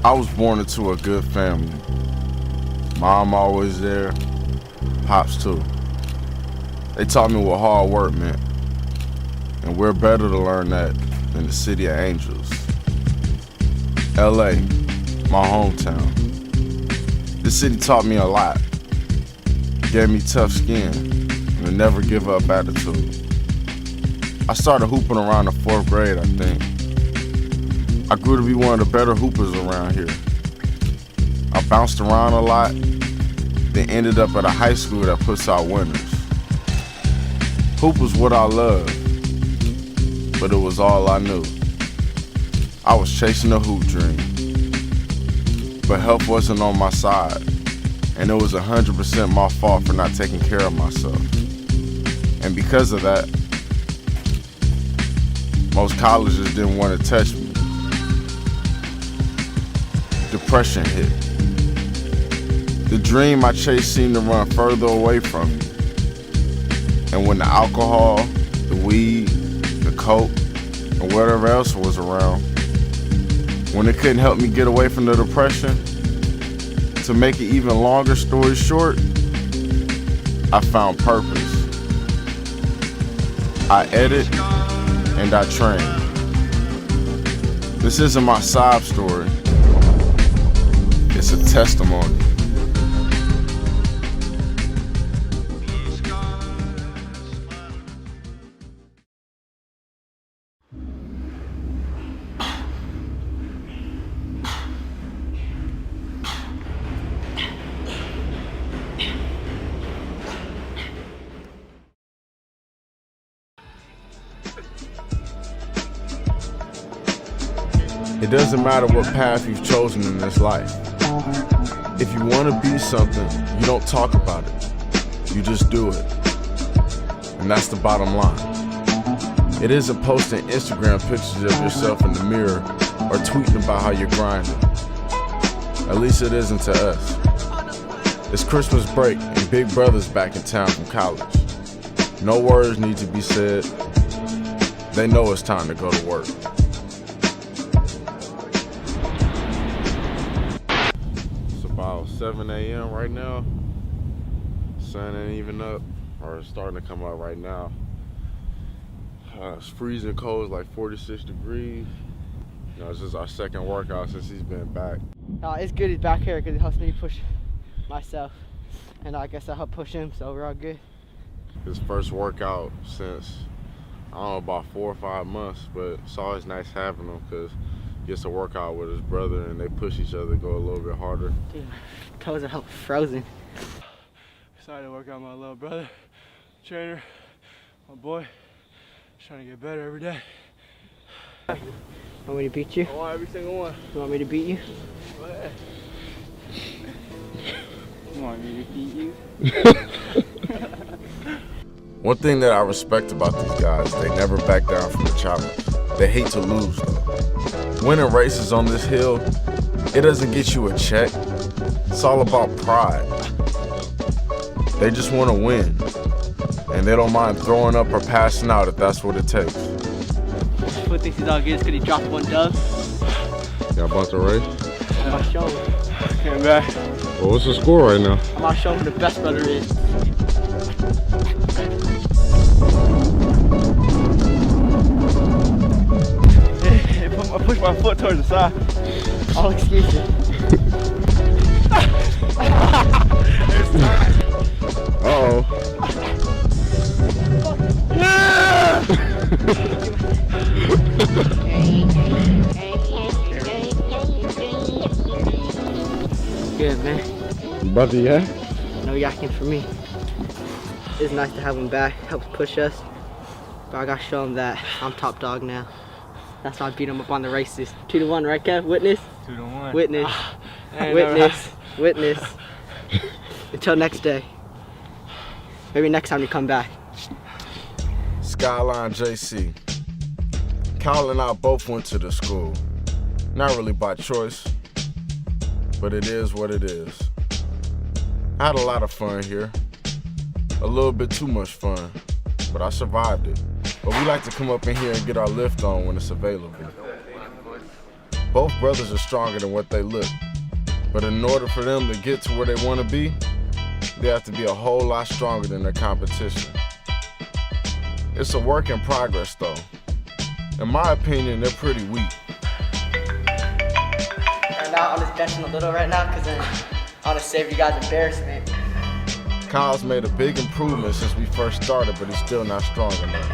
I was born into a good family. Mom always there, pops too. They taught me what hard work meant, and we're better to learn that than the city of angels. LA, my hometown. This city taught me a lot, gave me tough skin and a never give up attitude. I started hooping around the 4th grade, I think. I grew to be one of the better hoopers around here. I bounced around a lot, then ended up at a high school that puts out winners. Hoop was what I loved, but it was all I knew. I was chasing a hoop dream, but health wasn't on my side, and it was 100% my fault for not taking care of myself. And because of that, most colleges didn't want to touch me. Depression hit. The dream I chased seemed to run further away from me. And when the alcohol, the weed, the coke, and whatever else was around, when it couldn't help me get away from the depression, to make it even longer story short, I found purpose. I edit and I train. This isn't my sob story. It's a testimony. It doesn't matter what path you've chosen in this life. If you want to be something, you don't talk about it. You just do it. And that's the bottom line. It isn't posting Instagram pictures of yourself in the mirror or tweeting about how you're grinding. At least it isn't to us. It's Christmas break and Big Brother's back in town from college. No words need to be said. They know it's time to go to work. About 7 a.m. right now. Sun ain't even up, or it's starting to come up right now. It's freezing cold, it's like 46 degrees. You know, it's just our second workout since he's been back. It's good he's back here because it helps me push myself, and I guess I help push him, so we're all good. His first workout since, I don't know, about 4 or 5 months, but it's always nice having him because gets to work out with his brother and they push each other to go a little bit harder. Dude, toes are frozen. Excited to work out with my little brother, trainer, my boy. Just trying to get better every day. Want me to beat you? I want every single one. You want me to beat you? Go ahead. You want me to beat you? One thing that I respect about these guys, they never back down from the challenge. They hate to lose though. Winning races on this hill, it doesn't get you a check. It's all about pride. They just want to win. And they don't mind throwing up or passing out if that's what it takes. What thinks he's all good is because he dropped one dub. Y'all about to race? I'm about to show him. Came back. Well, what's the score right now? I'm about to show him who the best brother is. I pushed my foot towards the side. All excuses. Uh-oh. Yeah! Good, man. Brother, yeah? No yakking for me. It's nice to have him back. Helps push us. But I gotta show him that I'm top dog now. That's how I beat him up on the races. 2-1, right, Kev? Witness? 2-1. Witness. Witness. Witness. Until next day. Maybe next time you come back. Skyline JC. Kyle and I both went to the school. Not really by choice, but it is what it is. I had a lot of fun here. A little bit too much fun, but I survived it. But we like to come up in here and get our lift on when it's available. Both brothers are stronger than what they look. But in order for them to get to where they want to be, they have to be a whole lot stronger than their competition. It's a work in progress though. In my opinion, they're pretty weak. Right now, I'm just benching a little right now because then I want to save you guys embarrassment. Kyle's made a big improvement since we first started, but he's still not strong enough.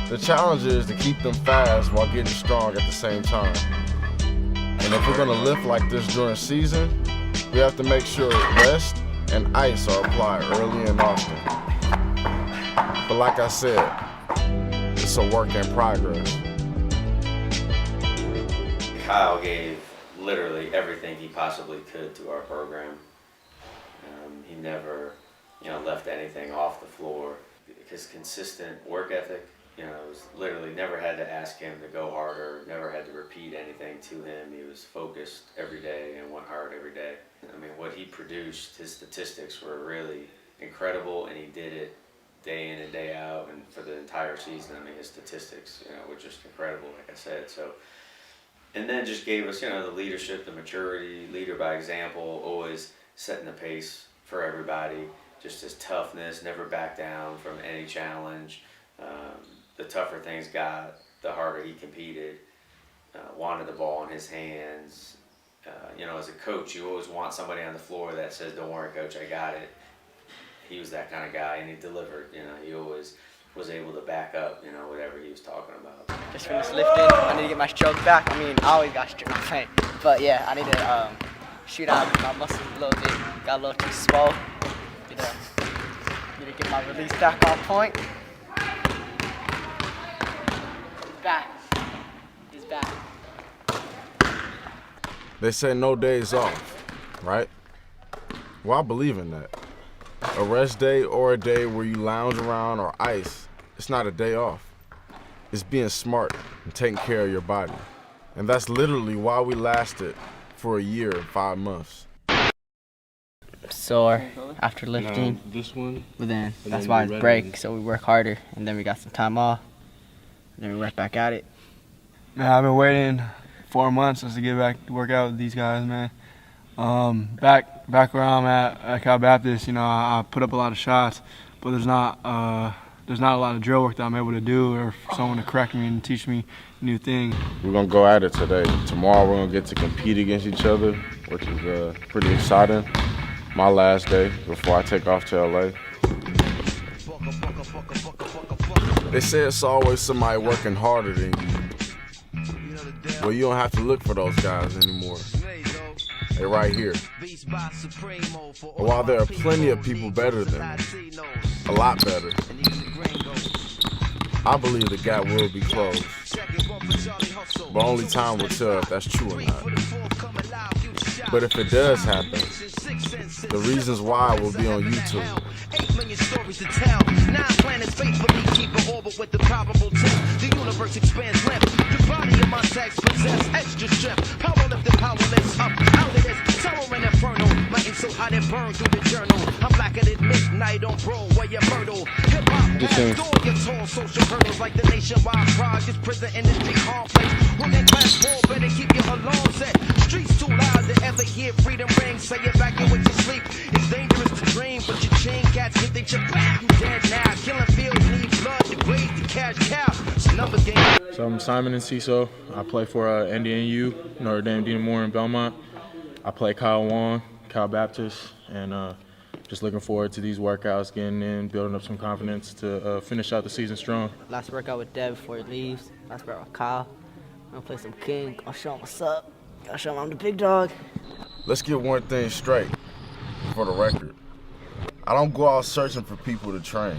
The challenge is to keep them fast while getting strong at the same time. And if we're gonna lift like this during season, we have to make sure rest and ice are applied early and often. But like I said, it's a work in progress. Kyle gave literally everything he possibly could to our program. He never, left anything off the floor. His consistent work ethic, was literally never had to ask him to go harder, never had to repeat anything to him. He was focused every day and went hard every day. I mean, what he produced, his statistics were really incredible, and he did it day in and day out, and for the entire season. I mean, his statistics, were just incredible, like I said. So, and then just gave us, the leadership, the maturity, leader by example, always setting the pace for everybody. Just his toughness, never back down from any challenge. The tougher things got, the harder he competed. Wanted the ball in his hands. As a coach, you always want somebody on the floor that says, "Don't worry, coach, I got it." He was that kind of guy, and he delivered. He always was able to back up, whatever he was talking about. Just finished lifting. I need to get my stroke back. I mean, I always got stroke pain, but yeah, I need to shoot out my muscles a little bit. Got a little too swole. Need to get my release back on point. Back. He's back. They say no days off, right? Well, I believe in that. A rest day or a day where you lounge around or ice, it's not a day off. It's being smart and taking care of your body. And that's literally why we lasted for a year and 5 months. Sore after lifting, This one. but then that's then why the it's red break, one. so we work harder, and then we got some time off, and then we right back at it. Man, I've been waiting 4 months just to get back to work out with these guys, man. Back where I'm at Cal Baptist, I put up a lot of shots, but there's not a lot of drill work that I'm able to do, or for someone to correct me and teach me new things. We're gonna go at it today. Tomorrow we're gonna get to compete against each other, which is pretty exciting. My last day before I take off to LA. They say it's always somebody working harder than you. Well, you don't have to look for those guys anymore. They're right here. And while there are plenty of people better than them, a lot better, I believe the gap will be closed. But only time will tell if that's true or not. But if it does happen, the reasons why will be on YouTube. 8 million stories to tell. 9 planets faithfully keep an orbit with the probable tip. The universe expands length. The body of my sex possess extra strength. Powerlifting, powerless up out of this terror and inferno. Lighting so hot it burn through the journal. I'm blacker than midnight on Broadway and Myrtle. Hip hop has door your tall social hurdles like the nationwide projects, prison industry complex. Working class war better keep your alarm set. Streets too loud to ever hear freedom ring. Say it back in with your sleep. It's dangerous to dream, but your chain cats get they chip back. You dead now. Killing fields need blood to grade the cash cow. It's a number game. So I'm Simon Enciso. I play for NDNU, Notre Dame Dina Moore in Belmont. I play Kyle Wong, Cal Baptist, and just looking forward to these workouts, getting in, building up some confidence to finish out the season strong. Last workout with Dev before he leaves. Last workout with Kyle. I'm gonna play some King. I'll show him what's up. I'll show him I'm the big dog. Let's get one thing straight for the record. I don't go out searching for people to train.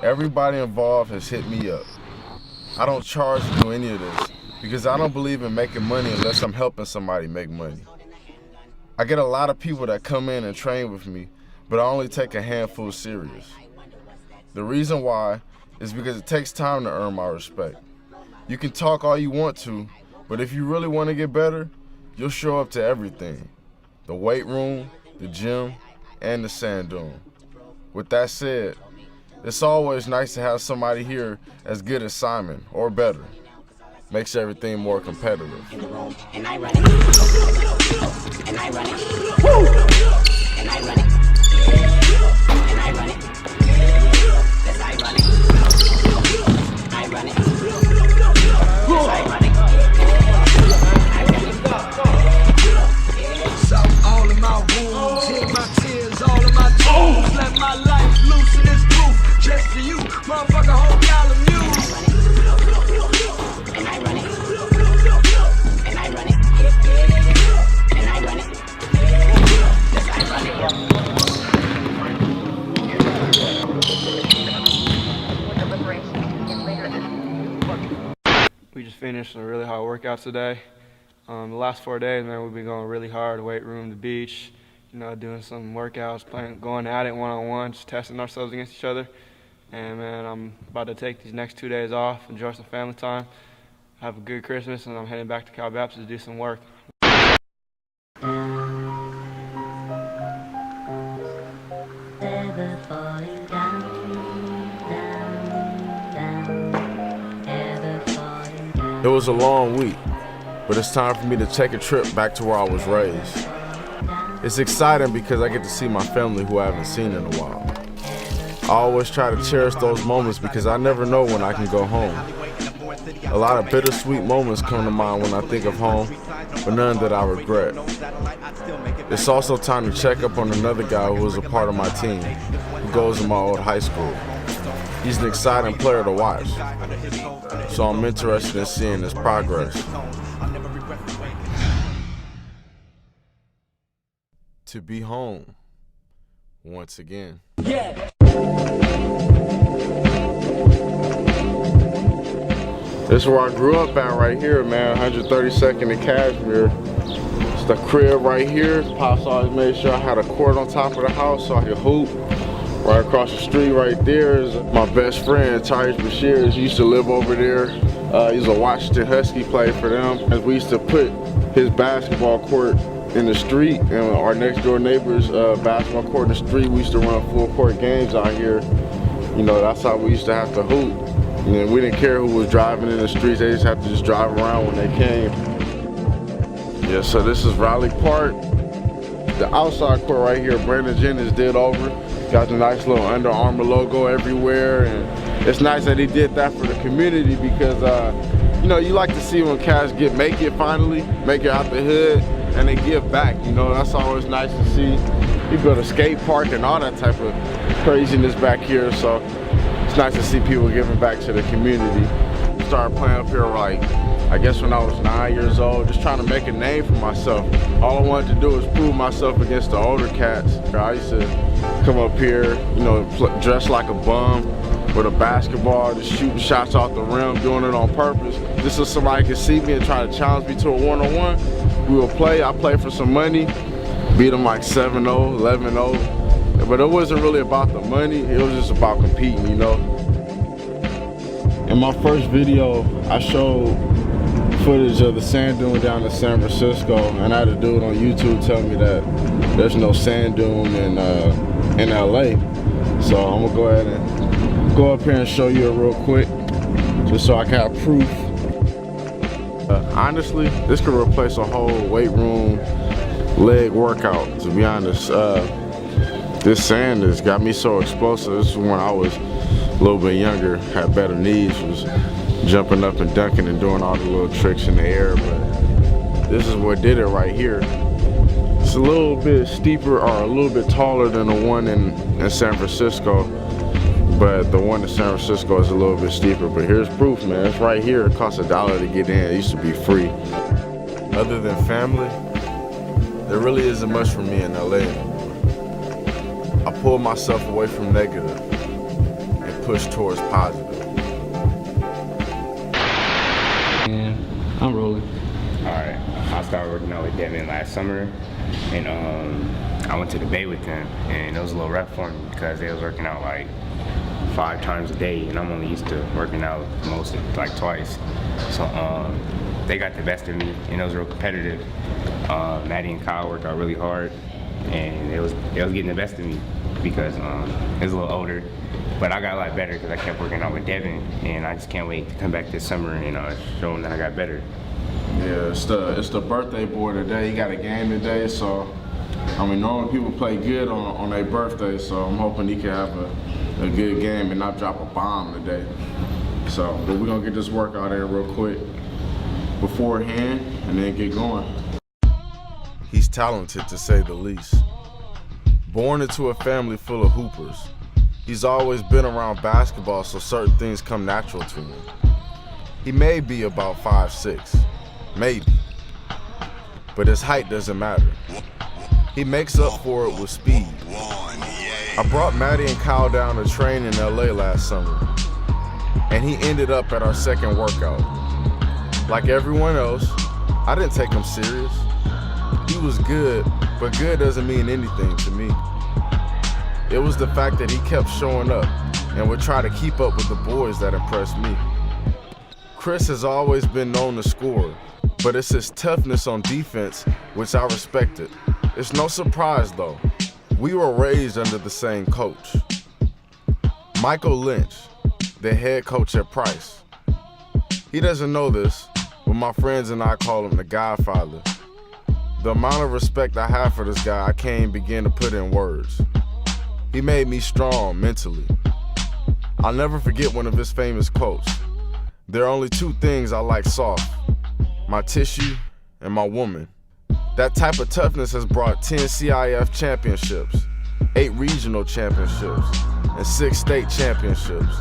Everybody involved has hit me up. I don't charge to do any of this because I don't believe in making money unless I'm helping somebody make money. I get a lot of people that come in and train with me, but I only take a handful serious. The reason why is because it takes time to earn my respect. You can talk all you want to, but if you really want to get better, you'll show up to everything. The weight room, the gym, and the sand dune. With that said, it's always nice to have somebody here as good as Simon, or better. makes everything more competitive. And I run it. And I run it. Woo! And I run it. And I run it. Yes, I run it. I run it. Yes, I run it. So all of my wounds, heal my tears, all of my toes. Let my life loose in this groove. Just for you, motherfucker, hope y'all amused. And I run it. And I run it. And I run it. Yes, I run it. We just finished some really hard workouts today. The last 4 days, man, we've been going really hard, weight room, the beach, you know, doing some workouts, going at it one-on-one, just testing ourselves against each other. And, man, I'm about to take these next 2 days off, enjoy some family time, have a good Christmas, and I'm heading back to Cal Baptist to do some work. Ever falling down, ever falling down. It was a long week, but it's time for me to take a trip back to where I was raised. It's exciting because I get to see my family who I haven't seen in a while. I always try to cherish those moments because I never know when I can go home. A lot of bittersweet moments come to mind when I think of home, but none that I regret. It's also time to check up on another guy who was a part of my team, who goes to my old high school. He's an exciting player to watch, so I'm interested in seeing his progress. To be home once again. This is where I grew up at right here, man, 132nd and Cashmere. It's the crib right here. Pops always made sure I had a court on top of the house so I could hoop. Right across the street right there is my best friend, Tyrese Bashir. He used to live over there. He's a Washington Husky, played for them. And we used to put his basketball court in the street, and our next door neighbor's basketball court in the street. We used to run full court games out here. You know, that's how we used to have to hoop. And we didn't care who was driving in the streets, they just had to just drive around when they came. Yeah, so this is Raleigh Park. The outside court right here, Brandon Jennings did over. Got the nice little Under Armour logo everywhere, and it's nice that he did that for the community because, you know, you like to see when cats make it finally, make it out the hood, and they give back, you know, that's always nice to see. You build a skate park and all that type of craziness back here, so it's nice to see people giving back to the community. Started playing up here like, I guess when I was 9 years old, just trying to make a name for myself. All I wanted to do was prove myself against the older cats. I used to come up here, you know, dressed like a bum with a basketball, just shooting shots off the rim, doing it on purpose. Just so somebody could see me and try to challenge me to a one-on-one. We would play, I played for some money, beat them like 7-0, 11-0. But it wasn't really about the money, it was just about competing, you know. In my first video, I showed footage of the sand dune down in San Francisco, and I had a dude on YouTube tell me that there's no sand dune in LA. So I'm gonna go ahead and go up here and show you it real quick, just so I can have proof. Honestly, this could replace a whole weight room leg workout, to be honest. This sand has got me so explosive. This is when I was a little bit younger, had better knees, was jumping up and dunking and doing all the little tricks in the air, but this is what did it right here. It's a little bit steeper or a little bit taller than the one in San Francisco, but the one in San Francisco is a little bit steeper. But here's proof, man. It's right here. It costs $1 to get in. It used to be free. Other than family, there really isn't much for me in LA anymore. I pulled myself away from negative and pushed towards positive. And I'm rolling. Alright, I started working out with Devin last summer, and I went to the Bay with them, and it was a little rough for me because they was working out like 5 times a day, and I'm only used to working out most like twice. So they got the best of me, and it was real competitive. Maddie and Kyle worked out really hard, and it was getting the best of me. because he was a little older. But I got a lot better because I kept working out with Devin, and I just can't wait to come back this summer and show him that I got better. Yeah, it's the birthday boy today. He got a game today, so I mean, normally people play good on their birthday, so I'm hoping he can have a good game and not drop a bomb today. So, but we're gonna get this workout in real quick beforehand and then get going. He's talented, to say the least. Born into a family full of hoopers, he's always been around basketball, so certain things come natural to him. He may be about 5'6", maybe, but his height doesn't matter. He makes up for it with speed. I brought Maddie and Kyle down to train in LA last summer, and he ended up at our second workout. Like everyone else, I didn't take him serious. He was good, but good doesn't mean anything to me. It was the fact that he kept showing up and would try to keep up with the boys that impressed me. Chris has always been known to score, but it's his toughness on defense which I respected. It's no surprise though, we were raised under the same coach. Michael Lynch, the head coach at Price. He doesn't know this, but my friends and I call him the Godfather. The amount of respect I have for this guy, I can't even begin to put in words. He made me strong mentally. I'll never forget one of his famous quotes. There are only two things I like soft, my tissue and my woman. That type of toughness has brought 10 CIF championships, 8 regional championships, and 6 state championships.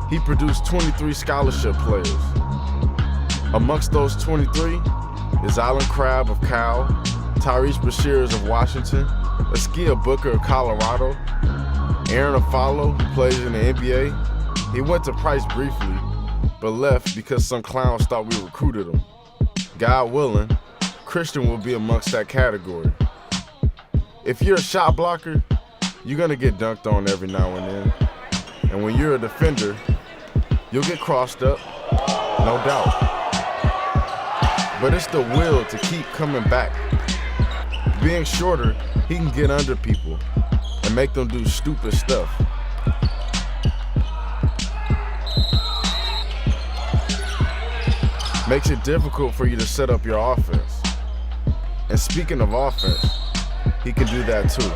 He produced 23 scholarship players. Amongst those 23 is Alan Crabb of Cal, Tyrese Bashirs of Washington, Askia Booker of Colorado, Aaron Afalo, who plays in the NBA. He went to Price briefly, but left because some clowns thought we recruited him. God willing, Christian will be amongst that category. If you're a shot blocker, you're gonna get dunked on every now and then. And when you're a defender, you'll get crossed up, no doubt. But it's the will to keep coming back. Being shorter, he can get under people and make them do stupid stuff. Makes it difficult for you to set up your offense. And speaking of offense, he can do that too.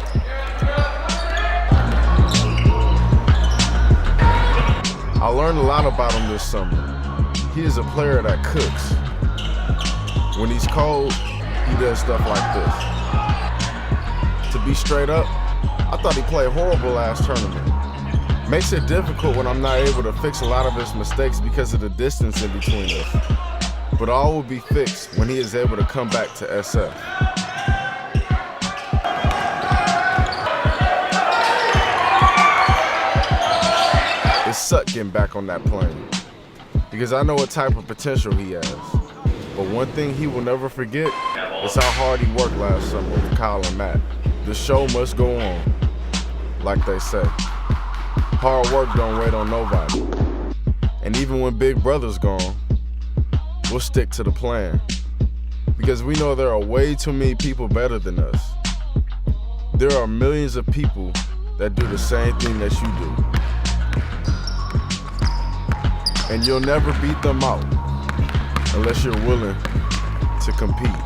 I learned a lot about him this summer. He is a player that cooks. When he's cold, he does stuff like this. To be straight up, I thought he played horrible last tournament. Makes it difficult when I'm not able to fix a lot of his mistakes because of the distance in between us. But all will be fixed when he is able to come back to SF. It sucked getting back on that plane because I know what type of potential he has. But one thing he will never forget is how hard he worked last summer with Kyle and Matt. The show must go on, like they say. Hard work don't wait on nobody. And even when Big Brother's gone, we'll stick to the plan. Because we know there are way too many people better than us. There are millions of people that do the same thing that you do. And you'll never beat them out unless you're willing to compete.